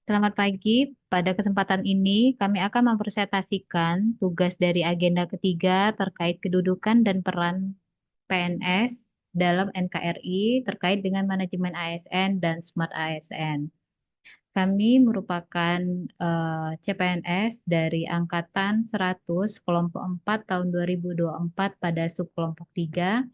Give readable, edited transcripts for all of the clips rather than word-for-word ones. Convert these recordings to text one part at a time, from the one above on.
Selamat pagi. Pada kesempatan ini, kami akan mempresentasikan tugas dari agenda ketiga terkait kedudukan dan peran PNS dalam NKRI terkait dengan manajemen ASN dan Smart ASN. Kami merupakan CPNS dari Angkatan 100 Kelompok 4 tahun 2024 pada subkelompok 3.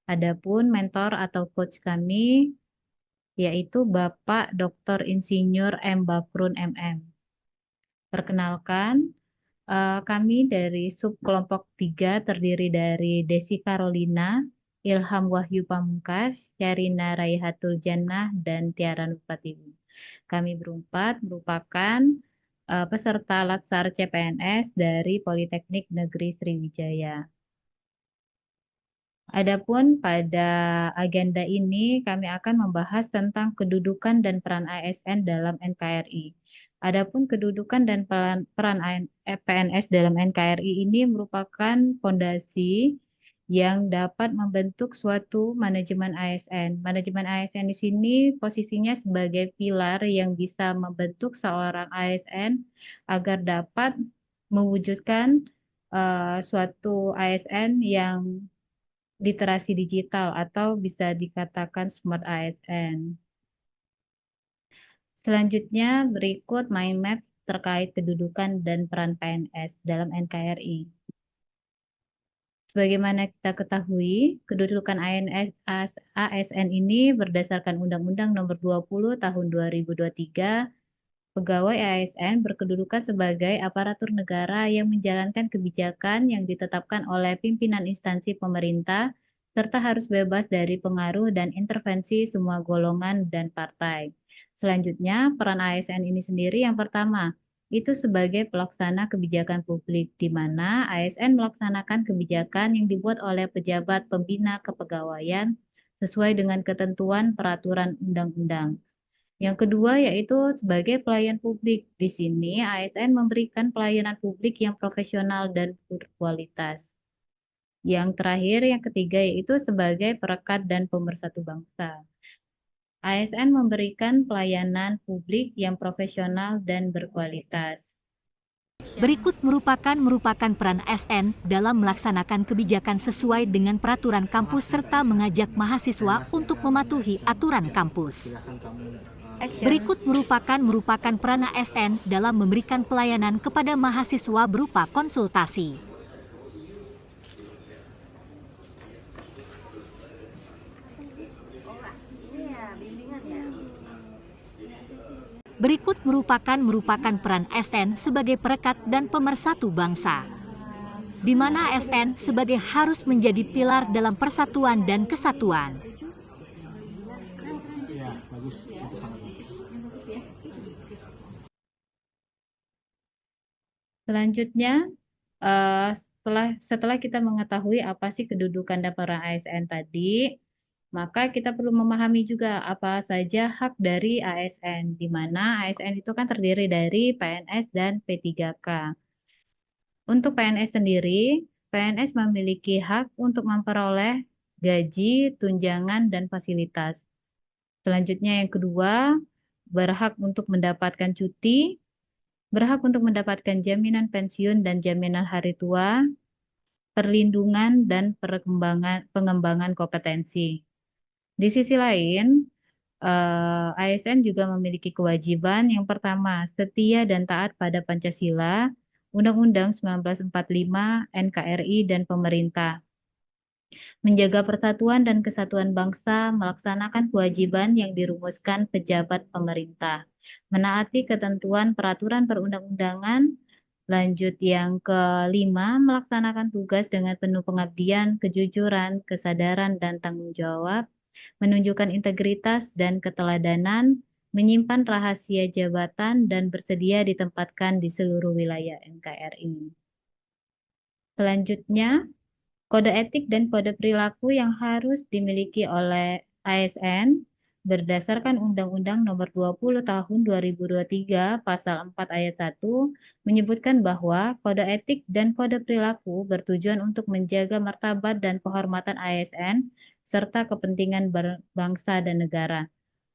Adapun mentor atau coach kami yaitu Bapak Dr. Insinyur M. Bakrun MM. Perkenalkan, kami dari subkelompok 3 terdiri dari Desi Carolina, Ilham Wahyu Pamungkas, Syarina Raihatul Jannah, dan Tiara Nurpatiwi. Kami berempat merupakan peserta Latsar CPNS dari Politeknik Negeri Sriwijaya. Adapun pada agenda ini kami akan membahas tentang kedudukan dan peran ASN dalam NKRI. Adapun kedudukan dan peran PNS dalam NKRI ini merupakan fondasi yang dapat membentuk suatu manajemen ASN. Manajemen ASN di sini posisinya sebagai pilar yang bisa membentuk seorang ASN agar dapat mewujudkan suatu ASN yang literasi digital atau bisa dikatakan smart ASN. Selanjutnya berikut mind map terkait kedudukan dan peran PNS dalam NKRI. Sebagaimana kita ketahui, kedudukan ASN ini berdasarkan Undang-Undang Nomor 20 Tahun 2023, pegawai ASN berkedudukan sebagai aparatur negara yang menjalankan kebijakan yang ditetapkan oleh pimpinan instansi pemerintah serta harus bebas dari pengaruh dan intervensi semua golongan dan partai. Selanjutnya, peran ASN ini sendiri yang pertama, itu sebagai pelaksana kebijakan publik, di mana ASN melaksanakan kebijakan yang dibuat oleh pejabat pembina kepegawaian sesuai dengan ketentuan peraturan undang-undang. Yang kedua yaitu sebagai pelayan publik. Di sini ASN memberikan pelayanan publik yang profesional dan berkualitas. Yang terakhir, yang ketiga yaitu sebagai perekat dan pemersatu bangsa. ASN memberikan pelayanan publik yang profesional dan berkualitas. Berikut merupakan peran ASN dalam melaksanakan kebijakan sesuai dengan peraturan kampus serta mengajak mahasiswa untuk mematuhi aturan kampus. Berikut merupakan peran ASN dalam memberikan pelayanan kepada mahasiswa berupa konsultasi. Berikut merupakan peran ASN sebagai perekat dan pemersatu bangsa, di mana ASN sebagai harus menjadi pilar dalam persatuan dan kesatuan. Selanjutnya, setelah kita mengetahui apa sih kedudukan dan peran ASN tadi, maka kita perlu memahami juga apa saja hak dari ASN, di mana ASN itu kan terdiri dari PNS dan P3K. Untuk PNS sendiri, PNS memiliki hak untuk memperoleh gaji, tunjangan, dan fasilitas. Selanjutnya yang kedua, berhak untuk mendapatkan cuti, berhak untuk mendapatkan jaminan pensiun dan jaminan hari tua, perlindungan, dan pengembangan kompetensi. Di sisi lain, ASN juga memiliki kewajiban yang pertama, setia dan taat pada Pancasila, Undang-Undang 1945, NKRI, dan pemerintah. Menjaga persatuan dan kesatuan bangsa, melaksanakan kewajiban yang dirumuskan pejabat pemerintah. Menaati ketentuan peraturan perundang-undangan. Lanjut yang kelima, melaksanakan tugas dengan penuh pengabdian, kejujuran, kesadaran, dan tanggung jawab, menunjukkan integritas dan keteladanan, menyimpan rahasia jabatan, dan bersedia ditempatkan di seluruh wilayah NKRI. Selanjutnya, kode etik dan kode perilaku yang harus dimiliki oleh ASN berdasarkan Undang-Undang Nomor 20 Tahun 2023 Pasal 4 Ayat 1 menyebutkan bahwa kode etik dan kode perilaku bertujuan untuk menjaga martabat dan kehormatan ASN serta kepentingan bangsa dan negara.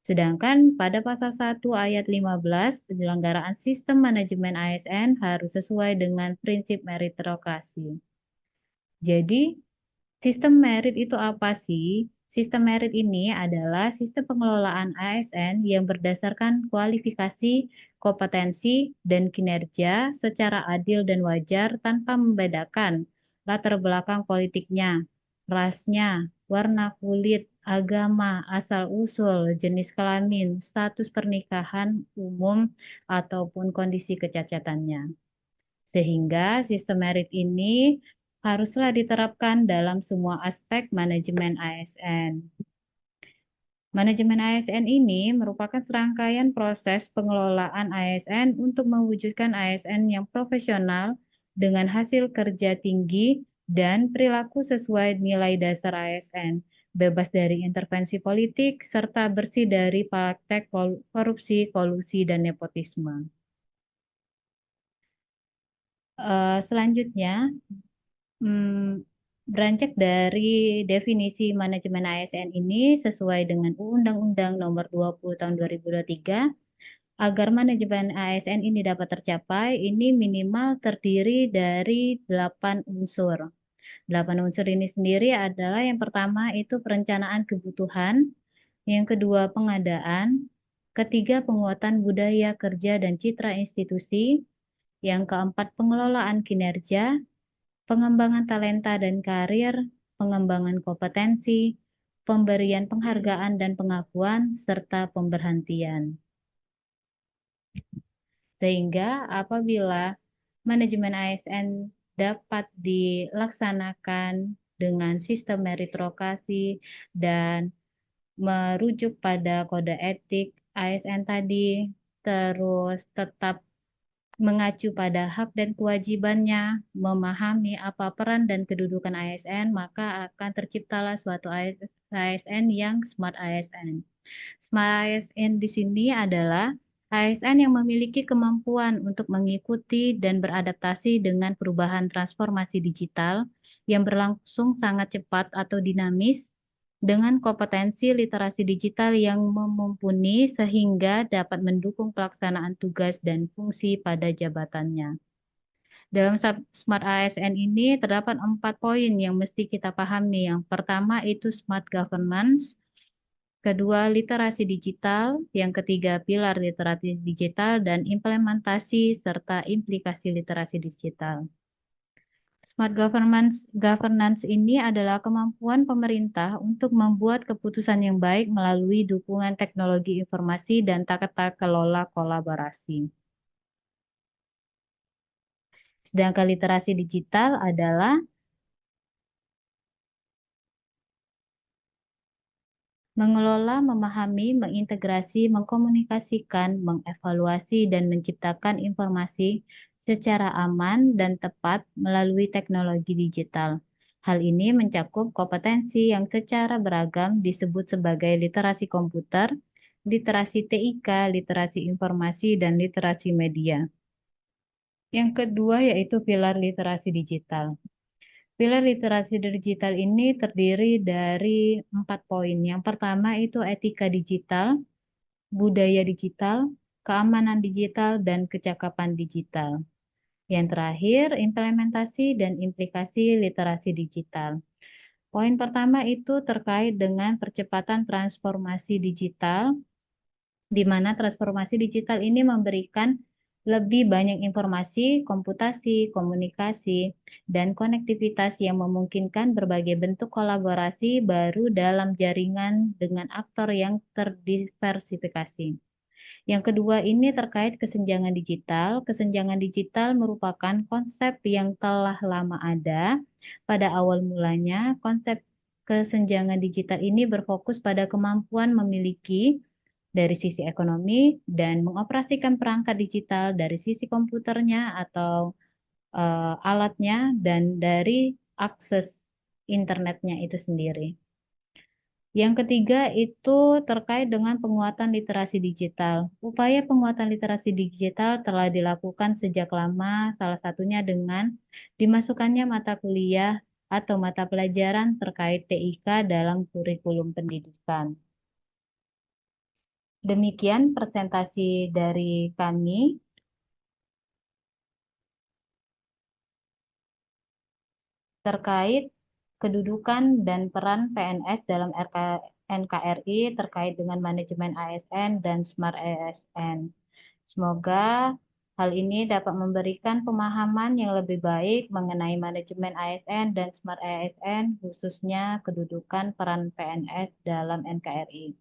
Sedangkan pada pasal 1 ayat 15, penyelenggaraan sistem manajemen ASN harus sesuai dengan prinsip meritokrasi. Jadi, sistem merit itu apa sih? Sistem merit ini adalah sistem pengelolaan ASN yang berdasarkan kualifikasi, kompetensi, dan kinerja secara adil dan wajar tanpa membedakan latar belakang politiknya, rasnya, warna kulit, agama, asal-usul, jenis kelamin, status pernikahan umum, ataupun kondisi kecacatannya. Sehingga sistem merit ini haruslah diterapkan dalam semua aspek manajemen ASN. Manajemen ASN ini merupakan serangkaian proses pengelolaan ASN untuk mewujudkan ASN yang profesional dengan hasil kerja tinggi dan perilaku sesuai nilai dasar ASN, bebas dari intervensi politik, serta bersih dari praktek korupsi, kolusi, dan nepotisme. Selanjutnya, Hmm, beranjak dari definisi manajemen ASN ini sesuai dengan Undang-Undang Nomor 20 Tahun 2023, agar manajemen ASN ini dapat tercapai, ini minimal terdiri dari 8 unsur. 8 unsur ini sendiri adalah yang pertama itu perencanaan kebutuhan, yang kedua pengadaan, ketiga penguatan budaya kerja dan citra institusi, yang keempat pengelolaan kinerja, pengembangan talenta dan karir, pengembangan kompetensi, pemberian penghargaan dan pengakuan, serta pemberhentian. Sehingga apabila manajemen ASN dapat dilaksanakan dengan sistem meritokrasi dan merujuk pada kode etik ASN tadi, terus tetap mengacu pada hak dan kewajibannya, memahami apa peran dan kedudukan ASN, maka akan terciptalah suatu ASN yang smart ASN. Smart ASN di sini adalah ASN yang memiliki kemampuan untuk mengikuti dan beradaptasi dengan perubahan transformasi digital yang berlangsung sangat cepat atau dinamis dengan kompetensi literasi digital yang mumpuni sehingga dapat mendukung pelaksanaan tugas dan fungsi pada jabatannya. Dalam Smart ASN ini terdapat 4 poin yang mesti kita pahami. Yang pertama itu smart governance, kedua literasi digital, yang ketiga pilar literasi digital dan implementasi serta implikasi literasi digital. Smart governance ini adalah kemampuan pemerintah untuk membuat keputusan yang baik melalui dukungan teknologi informasi dan tata kelola kolaborasi. Sedangkan literasi digital adalah mengelola, memahami, mengintegrasi, mengkomunikasikan, mengevaluasi, dan menciptakan informasi secara aman dan tepat melalui teknologi digital. Hal ini mencakup kompetensi yang secara beragam disebut sebagai literasi komputer, literasi TIK, literasi informasi, dan literasi media. Yang kedua yaitu pilar literasi digital. Pilar literasi digital ini terdiri dari 4 poin. Yang pertama itu etika digital, budaya digital, keamanan digital, dan kecakapan digital. Yang terakhir, implementasi dan implikasi literasi digital. Poin pertama itu terkait dengan percepatan transformasi digital, di mana transformasi digital ini memberikan lebih banyak informasi, komputasi, komunikasi, dan konektivitas yang memungkinkan berbagai bentuk kolaborasi baru dalam jaringan dengan aktor yang terdiversifikasi. Yang kedua ini terkait kesenjangan digital. Kesenjangan digital merupakan konsep yang telah lama ada. Pada awal mulanya, konsep kesenjangan digital ini berfokus pada kemampuan memiliki dari sisi ekonomi dan mengoperasikan perangkat digital dari sisi komputernya atau alatnya dan dari akses internetnya itu sendiri. Yang ketiga itu terkait dengan penguatan literasi digital. Upaya penguatan literasi digital telah dilakukan sejak lama, salah satunya dengan dimasukkannya mata kuliah atau mata pelajaran terkait TIK dalam kurikulum pendidikan. Demikian presentasi dari kami terkait kedudukan dan peran PNS dalam NKRI terkait dengan manajemen ASN dan Smart ASN. Semoga hal ini dapat memberikan pemahaman yang lebih baik mengenai manajemen ASN dan Smart ASN, khususnya kedudukan peran PNS dalam NKRI.